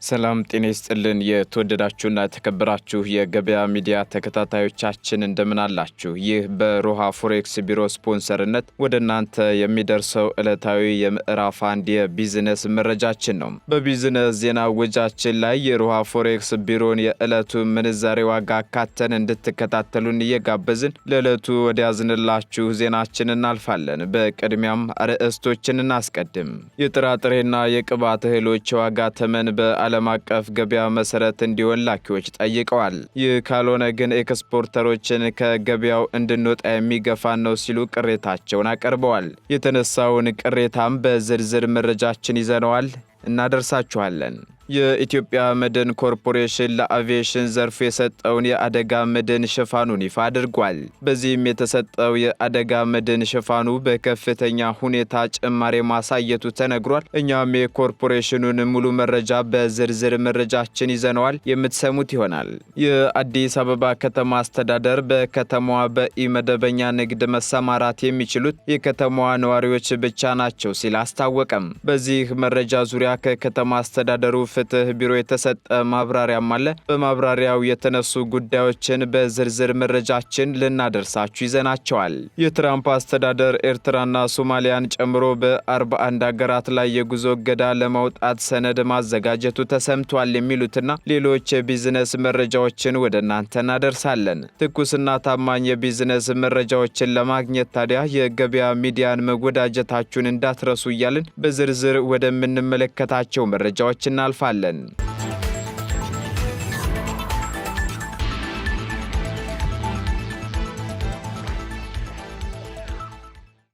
ሰላም ጤና ይስጥልን የተወደዳችሁና ተከበራችሁ የገበያ ሚዲያ ተከታታዮቻችን እንደምን አላችሁ? ይህ በሮሃ ፎሬክስ ቢሮ ስፖንሰርነት ወደናንተ የሚደርሰው ዕለታዊ የምዕራፍ 1 የቢዝነስ መረጃችን ነው። በቢዝነስ ዜና ወጃችን ላይ የሮሃ ፎሬክስ ቢሮን የዕለቱ ምንዛሬ ዋጋ ካተን እንድትከታተሉን እየጋበዝን ለዕለቱ ወዲያዝንላችሁ ዜናችን እናልፋለን። በቅድሚያም አርዕስቶችን እናስቀድም። የጥራጥሬና የቅባት እህሎች ዋጋ ተመን ዓለም አቀፍ ገበያ መሰረት እንዲሆን ላኪዎች ጠይቀዋል። ይህ ካልሆነ ግን ኤክስፖርተሮችን ከገበያው እንድንወጣ የሚገፋን ነው ሲሉ ቅሬታቸውን አቀርበዋል። የተነሳውን ቅሬታም በዝርዝር መረጃችን ይዘነዋል፣ እናደርሳችኋለን። የኢትዮጵያ መድን ኮርፖሬሽን ለአቪዬሽን ዘርፍ የሰጠውን የአደጋ መድን ሽፋኑን ይፋ አድርጓል። በዚህም የተሰጠው የአደጋ መድን ሽፋኑ በከፍተኛ ሁኔታ ጭማሪ ማሳየቱ ተነግሯል። እኛም የኮርፖሬሽኑን ሙሉ መረጃ በዝርዝር መረጃችን ይዘነዋል፣ የምትሰሙት ይሆናል። የአዲስ አበባ ከተማ አስተዳደር በከተማዋ በኢመደበኛ ንግድ መሰማራት የሚችሉት የከተማዋ ነዋሪዎች ብቻ ናቸው ሲል አስታወቀም። በዚህ መረጃ ዙሪያ ከከተማ አስተዳደሩ ፍትህ ቢሮ የተሰጠ ማብራሪያም አለ። በማብራሪያው የተነሱ ጉዳዮችን በዝርዝር መረጃችን ልናደርሳችሁ ይዘናቸዋል። የትራምፕ አስተዳደር ኤርትራና ሶማሊያን ጨምሮ በ41 ሀገራት ላይ የጉዞ እገዳ ለማውጣት ሰነድ ማዘጋጀቱ ተሰምቷል። የሚሉትና ሌሎች የቢዝነስ መረጃዎችን ወደ እናንተ እናደርሳለን። ትኩስና ታማኝ የቢዝነስ መረጃዎችን ለማግኘት ታዲያ የገበያ ሚዲያን መወዳጀታችሁን እንዳትረሱ እያልን በዝርዝር ወደምንመለከታቸው መረጃዎች እናልፋለን።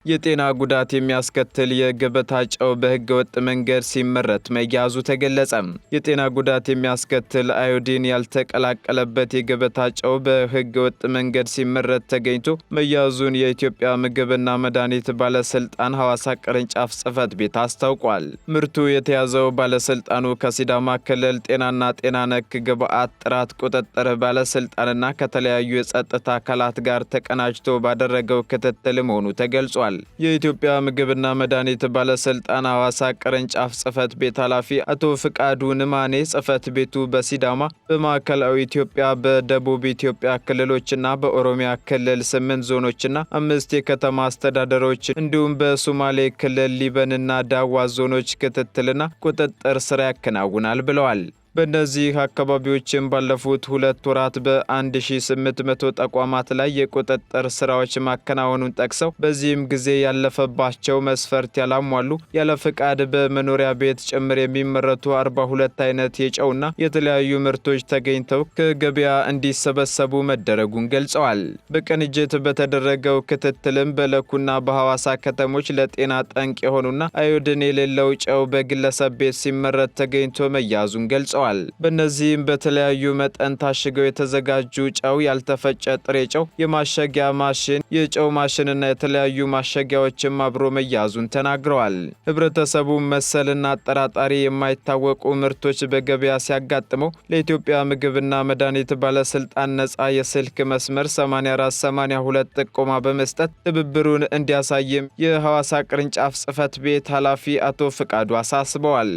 የጤና ጉዳት የሚያስከትል የገበታ ጨው በህገወጥ መንገድ ሲመረት መያዙ ተገለጸ። የጤና ጉዳት የሚያስከትል አዮዲን ያልተቀላቀለበት የገበታ ጨው በህገወጥ መንገድ ሲመረት ተገኝቶ መያዙን የኢትዮጵያ ምግብና መድኃኒት ባለስልጣን ሐዋሳ ቅርንጫፍ ጽሕፈት ቤት አስታውቋል። ምርቱ የተያዘው ባለስልጣኑ ከሲዳማ ክልል ጤናና ጤና ነክ ግብዓት ጥራት ቁጥጥር ባለስልጣንና ከተለያዩ የጸጥታ አካላት ጋር ተቀናጅቶ ባደረገው ክትትል መሆኑ ተገልጿል። የኢትዮጵያ ምግብና መድኃኒት ባለስልጣን ሐዋሳ ቅርንጫፍ ጽሕፈት ቤት ኃላፊ አቶ ፍቃዱ ንማኔ ጽሕፈት ቤቱ በሲዳማ፣ በማዕከላዊ ኢትዮጵያ፣ በደቡብ ኢትዮጵያ ክልሎችና በኦሮሚያ ክልል 8 ዞኖችና 5 የከተማ አስተዳደሮች እንዲሁም በሶማሌ ክልል ሊበንና ዳዋ ዞኖች ክትትልና ቁጥጥር ስራ ያከናውናል ብለዋል። በእነዚህ አካባቢዎችም ባለፉት 2 ወራት በ1800 ተቋማት ላይ የቁጥጥር ስራዎች ማከናወኑን ጠቅሰው በዚህም ጊዜ ያለፈባቸው መስፈርት ያላሟሉ ያለ ፍቃድ በመኖሪያ ቤት ጭምር የሚመረቱ 42 አይነት የጨውና የተለያዩ ምርቶች ተገኝተው ከገበያ እንዲሰበሰቡ መደረጉን ገልጸዋል። በቅንጅት በተደረገው ክትትልም በለኩና በሐዋሳ ከተሞች ለጤና ጠንቅ የሆኑና አዮዲን የሌለው ጨው በግለሰብ ቤት ሲመረት ተገኝቶ መያዙን ገልጸዋል። በእነዚህም በተለያዩ መጠን ታሽገው የተዘጋጁ ጨው፣ ያልተፈጨ ጥሬ ጨው፣ የማሸጊያ ማሽን፣ የጨው ማሽንና የተለያዩ ማሸጊያዎችም አብሮ መያዙን ተናግረዋል። ህብረተሰቡ መሰልና አጠራጣሪ የማይታወቁ ምርቶች በገበያ ሲያጋጥመው ለኢትዮጵያ ምግብና መድኃኒት ባለስልጣን ነጻ የስልክ መስመር 8482 ጥቆማ በመስጠት ትብብሩን እንዲያሳይም የሐዋሳ ቅርንጫፍ ጽሕፈት ቤት ኃላፊ አቶ ፍቃዱ አሳስበዋል።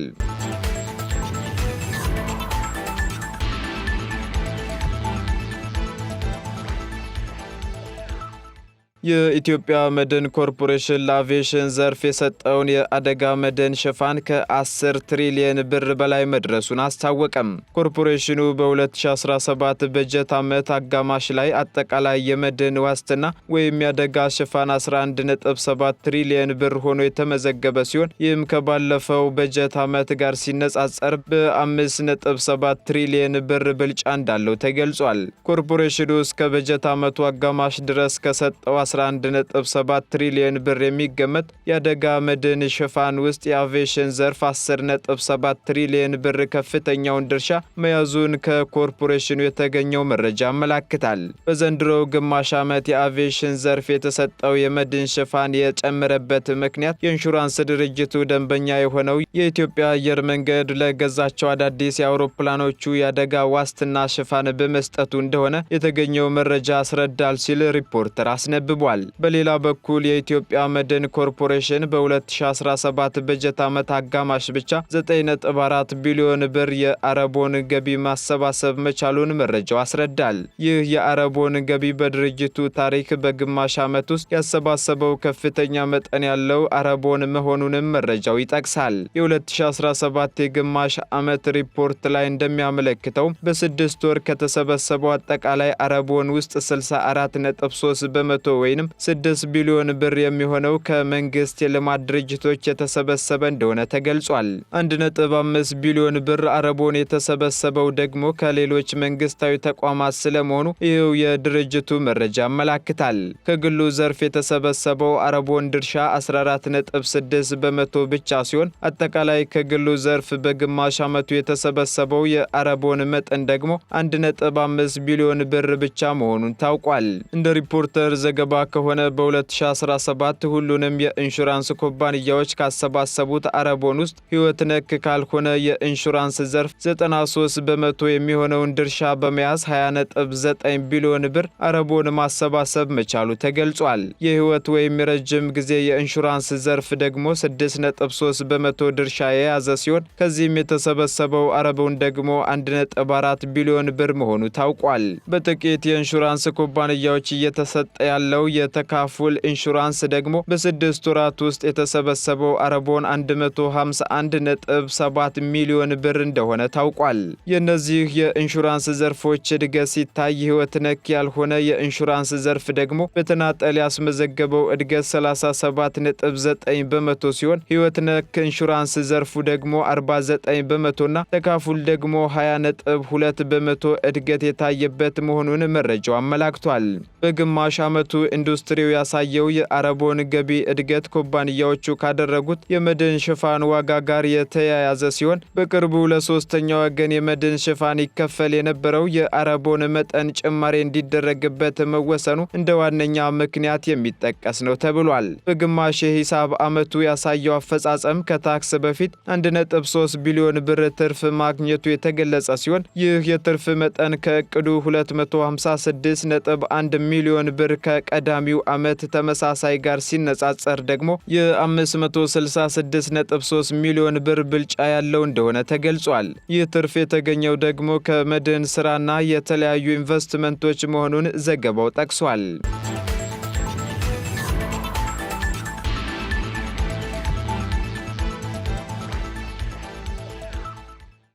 የኢትዮጵያ መድን ኮርፖሬሽን ለአቪዬሽን ዘርፍ የሰጠውን የአደጋ መድን ሽፋን ከ10 ትሪሊየን ብር በላይ መድረሱን አስታወቀም። ኮርፖሬሽኑ በ2017 በጀት ዓመት አጋማሽ ላይ አጠቃላይ የመድን ዋስትና ወይም የአደጋ ሽፋን 11.7 ትሪሊየን ብር ሆኖ የተመዘገበ ሲሆን ይህም ከባለፈው በጀት ዓመት ጋር ሲነጻጸር በ5.7 ትሪሊየን ብር ብልጫ እንዳለው ተገልጿል። ኮርፖሬሽኑ እስከ በጀት ዓመቱ አጋማሽ ድረስ ከሰጠው 11.7 ትሪሊየን ብር የሚገመት የአደጋ መድን ሽፋን ውስጥ የአቪዬሽን ዘርፍ 10.7 ትሪሊየን ብር ከፍተኛውን ድርሻ መያዙን ከኮርፖሬሽኑ የተገኘው መረጃ ያመለክታል። በዘንድሮው ግማሽ ዓመት የአቪዬሽን ዘርፍ የተሰጠው የመድን ሽፋን የጨመረበት ምክንያት የኢንሹራንስ ድርጅቱ ደንበኛ የሆነው የኢትዮጵያ አየር መንገድ ለገዛቸው አዳዲስ የአውሮፕላኖቹ የአደጋ ዋስትና ሽፋን በመስጠቱ እንደሆነ የተገኘው መረጃ ያስረዳል ሲል ሪፖርተር አስነብቧል። ተዘግቧል። በሌላ በኩል የኢትዮጵያ መድን ኮርፖሬሽን በ2017 በጀት ዓመት አጋማሽ ብቻ 9.4 ቢሊዮን ብር የአረቦን ገቢ ማሰባሰብ መቻሉን መረጃው ያስረዳል። ይህ የአረቦን ገቢ በድርጅቱ ታሪክ በግማሽ ዓመት ውስጥ ያሰባሰበው ከፍተኛ መጠን ያለው አረቦን መሆኑንም መረጃው ይጠቅሳል። የ2017 የግማሽ ዓመት ሪፖርት ላይ እንደሚያመለክተው በ6 ወር ከተሰበሰበው አጠቃላይ አረቦን ውስጥ 64.3 በመቶ ወይም 6 ቢሊዮን ብር የሚሆነው ከመንግስት የልማት ድርጅቶች የተሰበሰበ እንደሆነ ተገልጿል። 1.5 ቢሊዮን ብር አረቦን የተሰበሰበው ደግሞ ከሌሎች መንግስታዊ ተቋማት ስለመሆኑ ይህው የድርጅቱ መረጃ ያመላክታል። ከግሉ ዘርፍ የተሰበሰበው አረቦን ድርሻ 14.6 በመቶ ብቻ ሲሆን አጠቃላይ ከግሉ ዘርፍ በግማሽ ዓመቱ የተሰበሰበው የአረቦን መጠን ደግሞ 1.5 ቢሊዮን ብር ብቻ መሆኑን ታውቋል። እንደ ሪፖርተር ዘገባ ከሆነ በ2017 ሁሉንም የኢንሹራንስ ኩባንያዎች ካሰባሰቡት አረቦን ውስጥ ህይወት ነክ ካልሆነ የኢንሹራንስ ዘርፍ 93 በመቶ የሚሆነውን ድርሻ በመያዝ 20.9 ቢሊዮን ብር አረቦን ማሰባሰብ መቻሉ ተገልጿል። የህይወት ወይም የረጅም ጊዜ የኢንሹራንስ ዘርፍ ደግሞ 6.3 በመቶ ድርሻ የያዘ ሲሆን ከዚህም የተሰበሰበው አረቦን ደግሞ 1.4 ቢሊዮን ብር መሆኑ ታውቋል። በጥቂት የኢንሹራንስ ኩባንያዎች እየተሰጠ ያለው የተካፉል ኢንሹራንስ ደግሞ በ6 ወራት ውስጥ የተሰበሰበው አረቦን 151.7 ሚሊዮን ብር እንደሆነ ታውቋል። የእነዚህ የኢንሹራንስ ዘርፎች እድገት ሲታይ ህይወት ነክ ያልሆነ የኢንሹራንስ ዘርፍ ደግሞ በተናጠል ያስመዘገበው እድገት 37.9 በመቶ ሲሆን ህይወት ነክ ኢንሹራንስ ዘርፉ ደግሞ 49 በመቶና ተካፉል ደግሞ 20.2 በመቶ እድገት የታየበት መሆኑን መረጃው አመላክቷል። በግማሽ ዓመቱ ኢንዱስትሪው ያሳየው የአረቦን ገቢ እድገት ኩባንያዎቹ ካደረጉት የመድን ሽፋን ዋጋ ጋር የተያያዘ ሲሆን በቅርቡ ለሶስተኛ ወገን የመድን ሽፋን ይከፈል የነበረው የአረቦን መጠን ጭማሪ እንዲደረግበት መወሰኑ እንደ ዋነኛ ምክንያት የሚጠቀስ ነው ተብሏል። በግማሽ የሂሳብ ዓመቱ ያሳየው አፈጻጸም ከታክስ በፊት 1.3 ቢሊዮን ብር ትርፍ ማግኘቱ የተገለጸ ሲሆን ይህ የትርፍ መጠን ከእቅዱ 256.1 ሚሊዮን ብር ከቀዳሚው ዓመት ተመሳሳይ ጋር ሲነጻጸር ደግሞ የ566.3 ሚሊዮን ብር ብልጫ ያለው እንደሆነ ተገልጿል። ይህ ትርፍ የተገኘው ደግሞ ከመድን ስራና የተለያዩ ኢንቨስትመንቶች መሆኑን ዘገባው ጠቅሷል።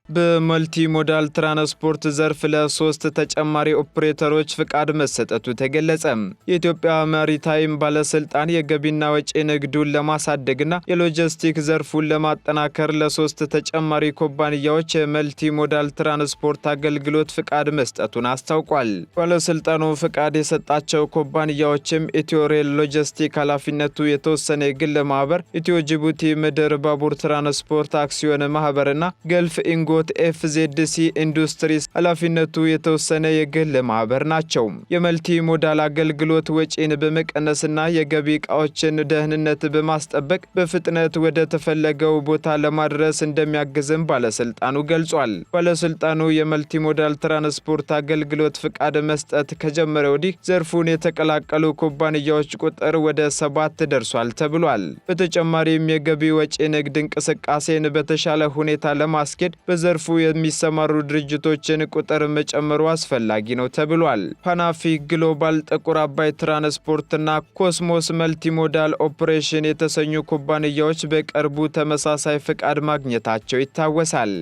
በመልቲ ሞዳል ትራንስፖርት ዘርፍ ለ3 ተጨማሪ ኦፕሬተሮች ፍቃድ መሰጠቱ ተገለጸ። የኢትዮጵያ ማሪታይም ባለስልጣን የገቢና ወጪ ንግዱን ለማሳደግና የሎጂስቲክ ዘርፉን ለማጠናከር ለ3 ተጨማሪ ኩባንያዎች የመልቲ ሞዳል ትራንስፖርት አገልግሎት ፍቃድ መስጠቱን አስታውቋል። ባለስልጣኑ ፍቃድ የሰጣቸው ኩባንያዎችም ኢትዮሬል ሎጂስቲክ ኃላፊነቱ የተወሰነ የግል ማህበር፣ ኢትዮ ጅቡቲ ምድር ባቡር ትራንስፖርት አክሲዮን ማህበርና ገልፍ ኢንጎ ኤፍዜድሲ ኢንዱስትሪስ ኃላፊነቱ የተወሰነ የግል ማህበር ናቸው። የመልቲ ሞዳል አገልግሎት ወጪን በመቀነስና የገቢ ዕቃዎችን ደህንነት በማስጠበቅ በፍጥነት ወደ ተፈለገው ቦታ ለማድረስ እንደሚያግዝም ባለስልጣኑ ገልጿል። ባለስልጣኑ የመልቲ ሞዳል ትራንስፖርት አገልግሎት ፍቃድ መስጠት ከጀመረ ወዲህ ዘርፉን የተቀላቀሉ ኩባንያዎች ቁጥር ወደ 7 ደርሷል ተብሏል። በተጨማሪም የገቢ ወጪ ንግድ እንቅስቃሴን በተሻለ ሁኔታ ለማስኬድ በዘርፉ የሚሰማሩ ድርጅቶችን ቁጥር መጨመሩ አስፈላጊ ነው ተብሏል። ፓናፊክ ግሎባል፣ ጥቁር አባይ ትራንስፖርትና ኮስሞስ መልቲሞዳል ኦፕሬሽን የተሰኙ ኩባንያዎች በቅርቡ ተመሳሳይ ፍቃድ ማግኘታቸው ይታወሳል።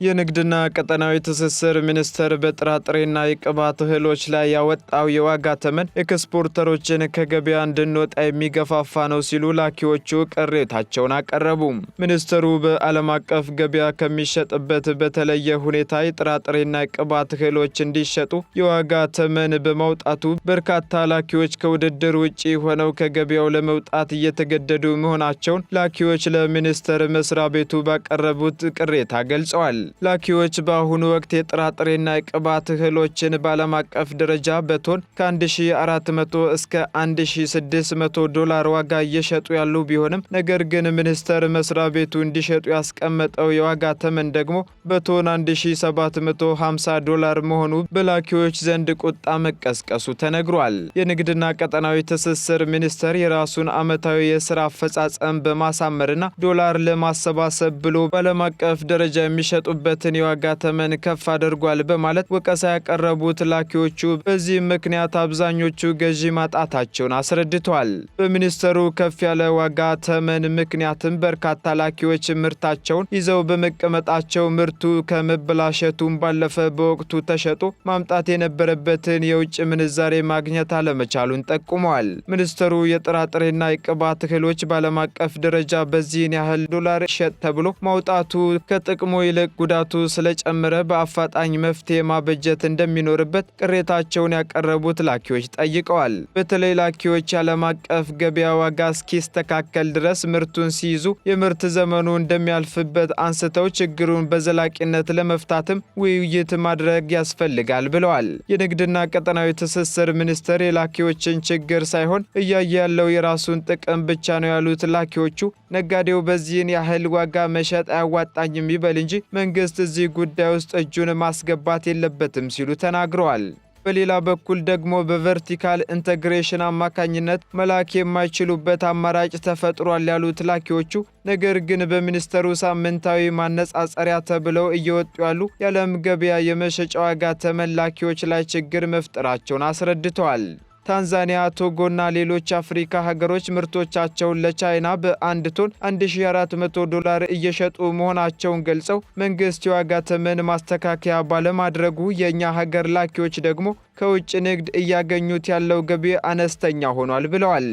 የንግድና ቀጠናዊ ትስስር ሚኒስቴር በጥራጥሬና የቅባት እህሎች ላይ ያወጣው የዋጋ ተመን ኤክስፖርተሮችን ከገበያ እንድንወጣ የሚገፋፋ ነው ሲሉ ላኪዎቹ ቅሬታቸውን አቀረቡ። ሚኒስቴሩ በዓለም አቀፍ ገበያ ከሚሸጥበት በተለየ ሁኔታ የጥራጥሬና የቅባት እህሎች እንዲሸጡ የዋጋ ተመን በማውጣቱ በርካታ ላኪዎች ከውድድር ውጪ ሆነው ከገበያው ለመውጣት እየተገደዱ መሆናቸውን ላኪዎች ለሚኒስቴር መስሪያ ቤቱ ባቀረቡት ቅሬታ ገልጸዋል። ላኪዎች በአሁኑ ወቅት የጥራጥሬና የቅባት እህሎችን በዓለም አቀፍ ደረጃ በቶን ከ1400 እስከ 1600 ዶላር ዋጋ እየሸጡ ያሉ ቢሆንም ነገር ግን ሚኒስቴር መስሪያ ቤቱ እንዲሸጡ ያስቀመጠው የዋጋ ተመን ደግሞ በቶን 1750 ዶላር መሆኑ በላኪዎች ዘንድ ቁጣ መቀስቀሱ ተነግሯል። የንግድና ቀጠናዊ ትስስር ሚኒስቴር የራሱን ዓመታዊ የሥራ አፈጻጸም በማሳመርና ዶላር ለማሰባሰብ ብሎ በዓለም አቀፍ ደረጃ የሚሸጡበትን የዋጋ ተመን ከፍ አድርጓል በማለት ወቀሳ ያቀረቡት ላኪዎቹ በዚህም ምክንያት አብዛኞቹ ገዢ ማጣታቸውን አስረድተዋል። በሚኒስቴሩ ከፍ ያለ ዋጋ ተመን ምክንያትም በርካታ ላኪዎች ምርታቸውን ይዘው በመቀመጣቸው ምርቱ ከመበላሸቱም ባለፈ በወቅቱ ተሸጦ ማምጣት የነበረበትን የውጭ ምንዛሬ ማግኘት አለመቻሉን ጠቁመዋል። ሚኒስቴሩ የጥራጥሬና የቅባት እህሎች በዓለም አቀፍ ደረጃ በዚህን ያህል ዶላር ይሸጥ ተብሎ ማውጣቱ ከጥቅሙ ይልቅ ጉዳቱ ስለጨመረ በአፋጣኝ መፍትሄ ማበጀት እንደሚኖርበት ቅሬታቸውን ያቀረቡት ላኪዎች ጠይቀዋል። በተለይ ላኪዎች የዓለም አቀፍ ገበያ ዋጋ እስኪስተካከል ድረስ ምርቱን ሲይዙ የምርት ዘመኑ እንደሚያልፍበት አንስተው ችግሩን በዘላቂነት ለመፍታትም ውይይት ማድረግ ያስፈልጋል ብለዋል። የንግድና ቀጠናዊ ትስስር ሚኒስቴር የላኪዎችን ችግር ሳይሆን እያየ ያለው የራሱን ጥቅም ብቻ ነው ያሉት ላኪዎቹ ነጋዴው በዚህን ያህል ዋጋ መሸጥ አያዋጣኝም ይበል እንጂ መንግስት እዚህ ጉዳይ ውስጥ እጁን ማስገባት የለበትም ሲሉ ተናግረዋል። በሌላ በኩል ደግሞ በቨርቲካል ኢንተግሬሽን አማካኝነት መላክ የማይችሉበት አማራጭ ተፈጥሯል ያሉት ላኪዎቹ ነገር ግን በሚኒስቴሩ ሳምንታዊ ማነጻጸሪያ ተብለው እየወጡ ያሉ የዓለም ገበያ የመሸጫ ዋጋ ተመን ላኪዎች ላይ ችግር መፍጠራቸውን አስረድተዋል። ታንዛኒያ፣ ቶጎና ሌሎች አፍሪካ ሀገሮች ምርቶቻቸውን ለቻይና በአንድ ቶን 1400 ዶላር እየሸጡ መሆናቸውን ገልጸው መንግስት የዋጋ ተመን ማስተካከያ ባለማድረጉ የእኛ ሀገር ላኪዎች ደግሞ ከውጭ ንግድ እያገኙት ያለው ገቢ አነስተኛ ሆኗል ብለዋል።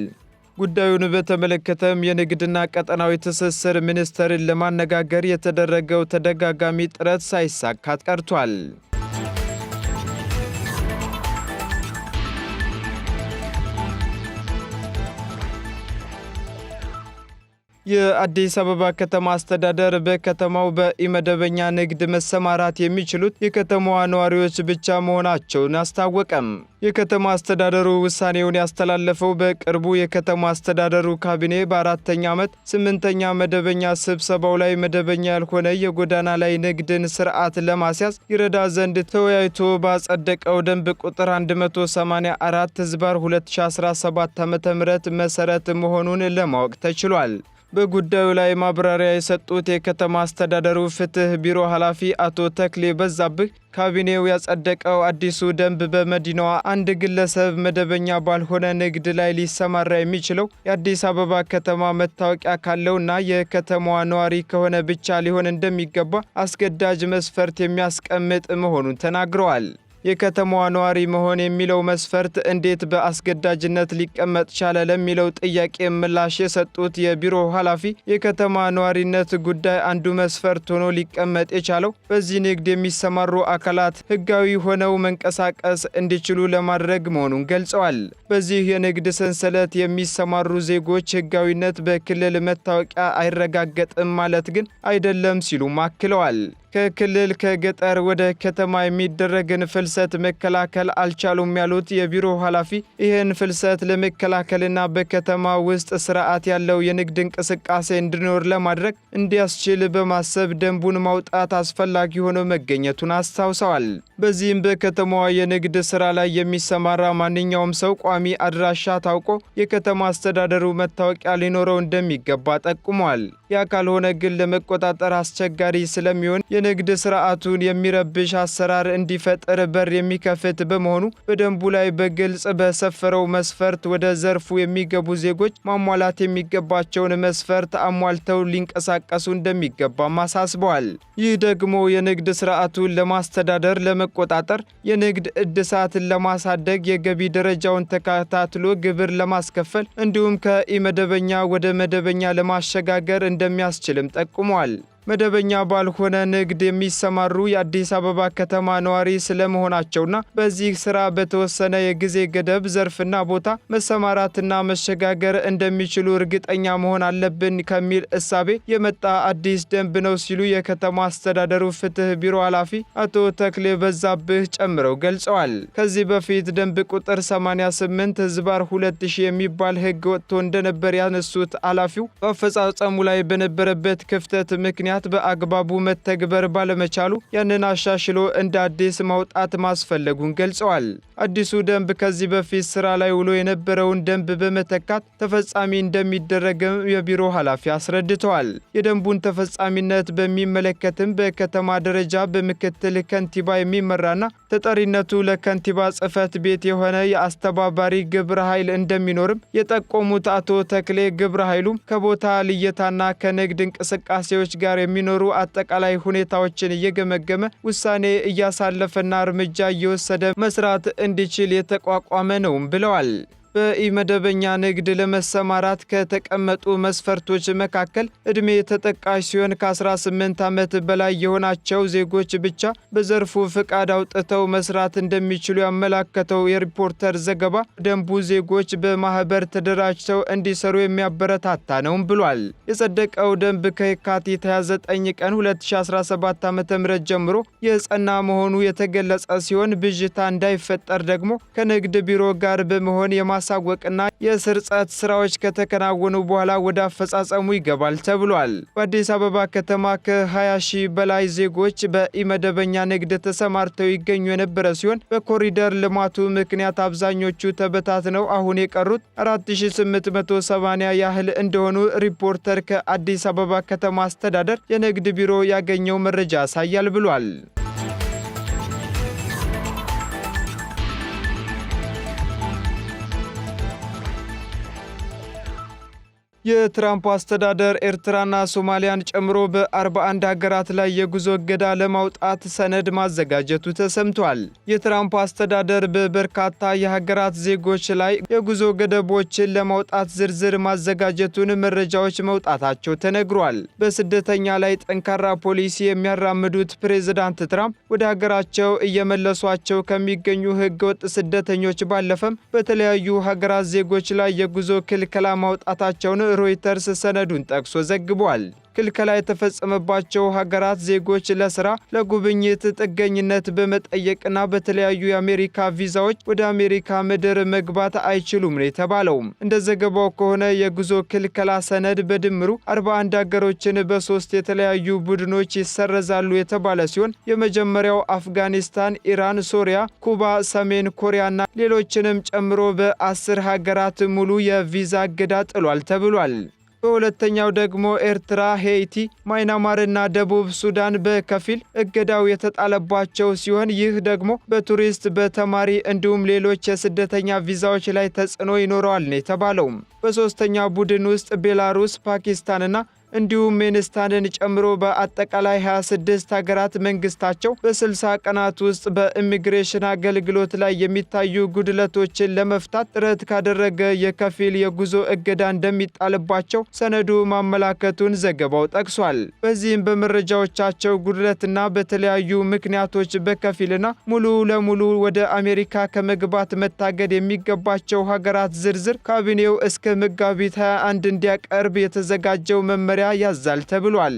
ጉዳዩን በተመለከተም የንግድና ቀጠናዊ ትስስር ሚኒስቴርን ለማነጋገር የተደረገው ተደጋጋሚ ጥረት ሳይሳካ ቀርቷል። የአዲስ አበባ ከተማ አስተዳደር በከተማው በኢመደበኛ ንግድ መሰማራት የሚችሉት የከተማዋ ነዋሪዎች ብቻ መሆናቸውን አስታወቀም። የከተማ አስተዳደሩ ውሳኔውን ያስተላለፈው በቅርቡ የከተማ አስተዳደሩ ካቢኔ በአራተኛ ዓመት 8ኛ መደበኛ ስብሰባው ላይ መደበኛ ያልሆነ የጎዳና ላይ ንግድን ስርዓት ለማስያዝ ይረዳ ዘንድ ተወያይቶ ባጸደቀው ደንብ ቁጥር 184/2017 ዓ.ም መሰረት መሆኑን ለማወቅ ተችሏል። በጉዳዩ ላይ ማብራሪያ የሰጡት የከተማ አስተዳደሩ ፍትህ ቢሮ ኃላፊ አቶ ተክሌ በዛብህ ካቢኔው ያጸደቀው አዲሱ ደንብ በመዲናዋ አንድ ግለሰብ መደበኛ ባልሆነ ንግድ ላይ ሊሰማራ የሚችለው የአዲስ አበባ ከተማ መታወቂያ ካለውና የከተማዋ ነዋሪ ከሆነ ብቻ ሊሆን እንደሚገባ አስገዳጅ መስፈርት የሚያስቀምጥ መሆኑን ተናግረዋል። የከተማዋ ነዋሪ መሆን የሚለው መስፈርት እንዴት በአስገዳጅነት ሊቀመጥ ቻለ ለሚለው ጥያቄ ምላሽ የሰጡት የቢሮው ኃላፊ የከተማ ነዋሪነት ጉዳይ አንዱ መስፈርት ሆኖ ሊቀመጥ የቻለው በዚህ ንግድ የሚሰማሩ አካላት ሕጋዊ ሆነው መንቀሳቀስ እንዲችሉ ለማድረግ መሆኑን ገልጸዋል። በዚህ የንግድ ሰንሰለት የሚሰማሩ ዜጎች ሕጋዊነት በክልል መታወቂያ አይረጋገጥም ማለት ግን አይደለም ሲሉም አክለዋል። ከክልል ከገጠር ወደ ከተማ የሚደረግን ፍልሰት መከላከል አልቻሉም ያሉት የቢሮ ኃላፊ ይህን ፍልሰት ለመከላከልና በከተማ ውስጥ ስርዓት ያለው የንግድ እንቅስቃሴ እንዲኖር ለማድረግ እንዲያስችል በማሰብ ደንቡን ማውጣት አስፈላጊ ሆኖ መገኘቱን አስታውሰዋል። በዚህም በከተማዋ የንግድ ስራ ላይ የሚሰማራ ማንኛውም ሰው ቋሚ አድራሻ ታውቆ የከተማ አስተዳደሩ መታወቂያ ሊኖረው እንደሚገባ ጠቁመዋል። ያ ካልሆነ ግን ለመቆጣጠር አስቸጋሪ ስለሚሆን የንግድ ስርዓቱን የሚረብሽ አሰራር እንዲፈጠር በር የሚከፍት በመሆኑ በደንቡ ላይ በግልጽ በሰፈረው መስፈርት ወደ ዘርፉ የሚገቡ ዜጎች ማሟላት የሚገባቸውን መስፈርት አሟልተው ሊንቀሳቀሱ እንደሚገባም አሳስበዋል። ይህ ደግሞ የንግድ ስርዓቱን ለማስተዳደር፣ ለመቆጣጠር፣ የንግድ እድሳትን ለማሳደግ፣ የገቢ ደረጃውን ተከታትሎ ግብር ለማስከፈል እንዲሁም ከኢመደበኛ ወደ መደበኛ ለማሸጋገር እንደሚያስችልም ጠቁመዋል። መደበኛ ባልሆነ ንግድ የሚሰማሩ የአዲስ አበባ ከተማ ነዋሪ ስለመሆናቸውና በዚህ ስራ በተወሰነ የጊዜ ገደብ ዘርፍና ቦታ መሰማራትና መሸጋገር እንደሚችሉ እርግጠኛ መሆን አለብን ከሚል እሳቤ የመጣ አዲስ ደንብ ነው ሲሉ የከተማ አስተዳደሩ ፍትህ ቢሮ ኃላፊ አቶ ተክሌ በዛብህ ጨምረው ገልጸዋል። ከዚህ በፊት ደንብ ቁጥር 88/2000 የሚባል ህግ ወጥቶ እንደነበር ያነሱት ኃላፊው በአፈጻጸሙ ላይ በነበረበት ክፍተት ምክንያት በአግባቡ መተግበር ባለመቻሉ ያንን አሻሽሎ እንደ አዲስ ማውጣት ማስፈለጉን ገልጸዋል። አዲሱ ደንብ ከዚህ በፊት ስራ ላይ ውሎ የነበረውን ደንብ በመተካት ተፈጻሚ እንደሚደረግም የቢሮ ኃላፊ አስረድተዋል። የደንቡን ተፈጻሚነት በሚመለከትም በከተማ ደረጃ በምክትል ከንቲባ የሚመራና ተጠሪነቱ ለከንቲባ ጽሕፈት ቤት የሆነ የአስተባባሪ ግብረ ኃይል እንደሚኖርም የጠቆሙት አቶ ተክሌ ግብረ ኃይሉም ከቦታ ልየታና ከንግድ እንቅስቃሴዎች ጋር የሚኖሩ አጠቃላይ ሁኔታዎችን እየገመገመ ውሳኔ እያሳለፈና እርምጃ እየወሰደ መስራት እንዲችል የተቋቋመ ነውም ብለዋል። በኢመደበኛ ንግድ ለመሰማራት ከተቀመጡ መስፈርቶች መካከል ዕድሜ ተጠቃሽ ሲሆን ከ18 ዓመት በላይ የሆናቸው ዜጎች ብቻ በዘርፉ ፍቃድ አውጥተው መስራት እንደሚችሉ ያመላከተው የሪፖርተር ዘገባ ደንቡ ዜጎች በማህበር ተደራጅተው እንዲሰሩ የሚያበረታታ ነውም ብሏል። የጸደቀው ደንብ ከየካቲት 29 ቀን 2017 ዓ.ም ጀምሮ የጸና መሆኑ የተገለጸ ሲሆን ብዥታ እንዳይፈጠር ደግሞ ከንግድ ቢሮ ጋር በመሆን ማሳወቅና የስርጸት ስራዎች ከተከናወኑ በኋላ ወደ አፈጻጸሙ ይገባል ተብሏል። በአዲስ አበባ ከተማ ከ20 ሺህ በላይ ዜጎች በኢመደበኛ ንግድ ተሰማርተው ይገኙ የነበረ ሲሆን በኮሪደር ልማቱ ምክንያት አብዛኞቹ ተበታትነው አሁን የቀሩት 4880 ያህል እንደሆኑ ሪፖርተር ከአዲስ አበባ ከተማ አስተዳደር የንግድ ቢሮ ያገኘው መረጃ ያሳያል ብሏል። የትራምፕ አስተዳደር ኤርትራና ሶማሊያን ጨምሮ በ41 ሀገራት ላይ የጉዞ እገዳ ለማውጣት ሰነድ ማዘጋጀቱ ተሰምቷል። የትራምፕ አስተዳደር በበርካታ የሀገራት ዜጎች ላይ የጉዞ ገደቦችን ለማውጣት ዝርዝር ማዘጋጀቱን መረጃዎች መውጣታቸው ተነግሯል። በስደተኛ ላይ ጠንካራ ፖሊሲ የሚያራምዱት ፕሬዝዳንት ትራምፕ ወደ ሀገራቸው እየመለሷቸው ከሚገኙ ህገወጥ ስደተኞች ባለፈም በተለያዩ ሀገራት ዜጎች ላይ የጉዞ ክልከላ ማውጣታቸውን ሮይተርስ ሰነዱን ጠቅሶ ዘግቧል። ክልከላ የተፈጸመባቸው ሀገራት ዜጎች ለስራ፣ ለጉብኝት፣ ጥገኝነት በመጠየቅና በተለያዩ የአሜሪካ ቪዛዎች ወደ አሜሪካ ምድር መግባት አይችሉም ነው የተባለው። እንደ ዘገባው ከሆነ የጉዞ ክልከላ ሰነድ በድምሩ 41 ሀገሮችን በ3 የተለያዩ ቡድኖች ይሰረዛሉ የተባለ ሲሆን የመጀመሪያው አፍጋኒስታን፣ ኢራን፣ ሶሪያ፣ ኩባ፣ ሰሜን ኮሪያና ሌሎችንም ጨምሮ በ10 ሀገራት ሙሉ የቪዛ እገዳ ጥሏል ተብሏል። በሁለተኛው ደግሞ ኤርትራ፣ ሄይቲ፣ ማይናማርና ደቡብ ሱዳን በከፊል እገዳው የተጣለባቸው ሲሆን ይህ ደግሞ በቱሪስት፣ በተማሪ እንዲሁም ሌሎች የስደተኛ ቪዛዎች ላይ ተጽዕኖ ይኖረዋል ነው የተባለው። በሶስተኛ ቡድን ውስጥ ቤላሩስ፣ ፓኪስታንና እንዲሁም ሜንስታንን ጨምሮ በአጠቃላይ 26 ሀገራት መንግስታቸው በ60 ቀናት ውስጥ በኢሚግሬሽን አገልግሎት ላይ የሚታዩ ጉድለቶችን ለመፍታት ጥረት ካደረገ የከፊል የጉዞ እገዳ እንደሚጣልባቸው ሰነዱ ማመላከቱን ዘገባው ጠቅሷል። በዚህም በመረጃዎቻቸው ጉድለትና በተለያዩ ምክንያቶች በከፊልና ሙሉ ለሙሉ ወደ አሜሪካ ከመግባት መታገድ የሚገባቸው ሀገራት ዝርዝር ካቢኔው እስከ መጋቢት 21 እንዲያቀርብ የተዘጋጀው መመሪያ ያዛል ተብሏል።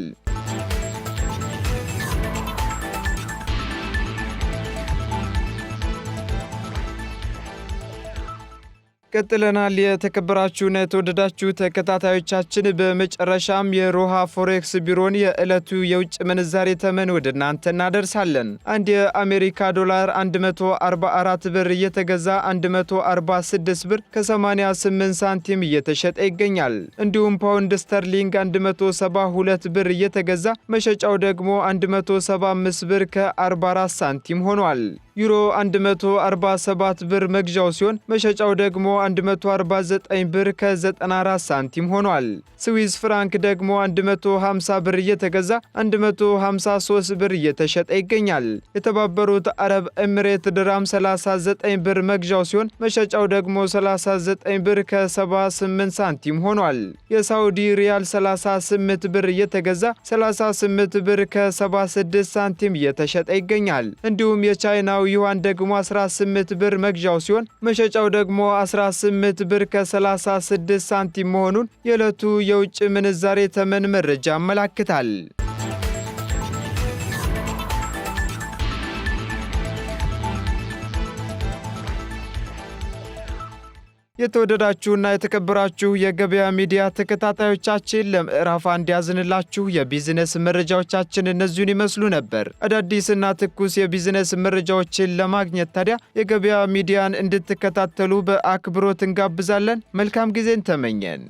ቀጥለናል። የተከበራችሁና የተወደዳችሁ ተከታታዮቻችን፣ በመጨረሻም የሮሃ ፎሬክስ ቢሮን የዕለቱ የውጭ ምንዛሬ ተመን ወደ እናንተ እናደርሳለን። አንድ የአሜሪካ ዶላር 144 ብር እየተገዛ 146 ብር ከ88 ሳንቲም እየተሸጠ ይገኛል። እንዲሁም ፓውንድ ስተርሊንግ 172 ብር እየተገዛ መሸጫው ደግሞ 175 ብር ከ44 ሳንቲም ሆኗል። ዩሮ 147 ብር መግዣው ሲሆን መሸጫው ደግሞ 149 ብር ከ94 ሳንቲም ሆኗል። ስዊዝ ፍራንክ ደግሞ 150 ብር እየተገዛ 153 ብር እየተሸጠ ይገኛል። የተባበሩት አረብ ኤሚሬት ድራም 39 ብር መግዣው ሲሆን መሸጫው ደግሞ 39 ብር ከ78 ሳንቲም ሆኗል። የሳውዲ ሪያል 38 ብር እየተገዛ 38 ብር ከ76 ሳንቲም እየተሸጠ ይገኛል። እንዲሁም የቻይናው ዩዋን ደግሞ 18 ብር መግዣው ሲሆን መሸጫው ደግሞ 18 ብር ከ36 ሳንቲም መሆኑን የዕለቱ የውጭ ምንዛሬ ተመን መረጃ ያመላክታል። የተወደዳችሁና የተከበራችሁ የገበያ ሚዲያ ተከታታዮቻችን ለምዕራፍ 1 ያዝንላችሁ የቢዝነስ መረጃዎቻችን እነዚህን ይመስሉ ነበር። አዳዲስና ትኩስ የቢዝነስ መረጃዎችን ለማግኘት ታዲያ የገበያ ሚዲያን እንድትከታተሉ በአክብሮት እንጋብዛለን። መልካም ጊዜን ተመኘን።